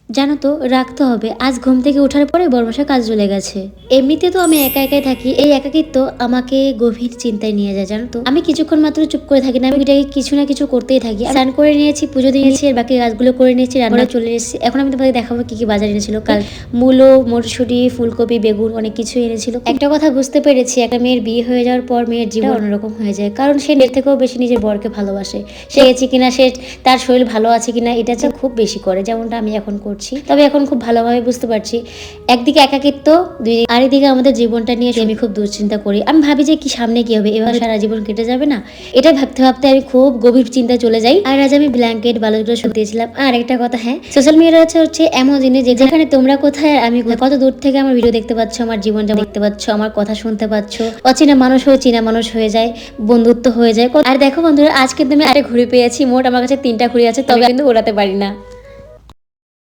জানো তো, রাখতে হবে। আজ ঘুম থেকে ওঠার পরে বড়মশাই কাজ চলে গেছে। এমনিতে তো আমি একা একাই থাকি, এই একাকিত্ব আমাকে গভীর চিন্তায় নিয়ে যায়। জানো তো, আমি কিছুক্ষণ মাত্র চুপ করে থাকি না, আমি এটাকে কিছু না কিছু করতেই থাকি। স্নান করে নিয়েছি, পুজো দিয়েছি, আর বাকি কাজগুলো করে নিয়েছি, রান্না চলে এসেছি। এখন আমি তোমাকে দেখাবো কি কি বাজার এনেছিল কাল। মূলো, মটরশুঁটি, ফুলকপি, বেগুন, অনেক কিছুই এনেছিল। একটা কথা বুঝতে পেরেছি, একটা মেয়ের বিয়ে হয়ে যাওয়ার পর মেয়ের জীবন অন্যরকম হয়ে যায়, কারণ সে নিজের থেকেও বেশি নিজের বরকে ভালোবাসে। সে গেছে কিনা, সে তার শরীর ভালো আছে কিনা, এটা যে খুব বেশি করে, যেমনটা আমি এখন করছি। তবে এখন খুব ভালোভাবে বুঝতে পারছি, একদিকে একাকিত্ব, আরেকদিকে আমাদের জীবনটা নিয়ে আমি খুব দুশ্চিন্তা করি। আমি ভাবি যে কি সামনে কি হবে, এভাবে সারা জীবন কেটে যাবে না, এটা ভাবতে ভাবতে আমি খুব গভীর চিন্তা চলে যাই। আর আজ আমি ব্ল্যাঙ্কেট বালিশগুলো শুকিয়েছিলাম। আর একটা কথা, হ্যাঁ, সোশ্যাল মিডিয়া হচ্ছে এমন জিনিস যেখানে তোমরা কোথায় আর আমি কত দূর থেকে আমার ভিডিও দেখতে পাচ্ছ, আমার জীবন যেমন দেখতে পাচ্ছ, আমার কথা শুনতে পাচ্ছ। অচেনা মানুষ হয়ে চেনা মানুষ হয়ে যায়, বন্ধুত্ব হয়ে যায়। আর দেখো বন্ধুরা, আজ কিন্তু আমি আরে ঘুড়ি পেয়েছি। মোট আমার কাছে 3টা ঘুড়ি আছে, তবে কিন্তু ওড়াতে পারি না।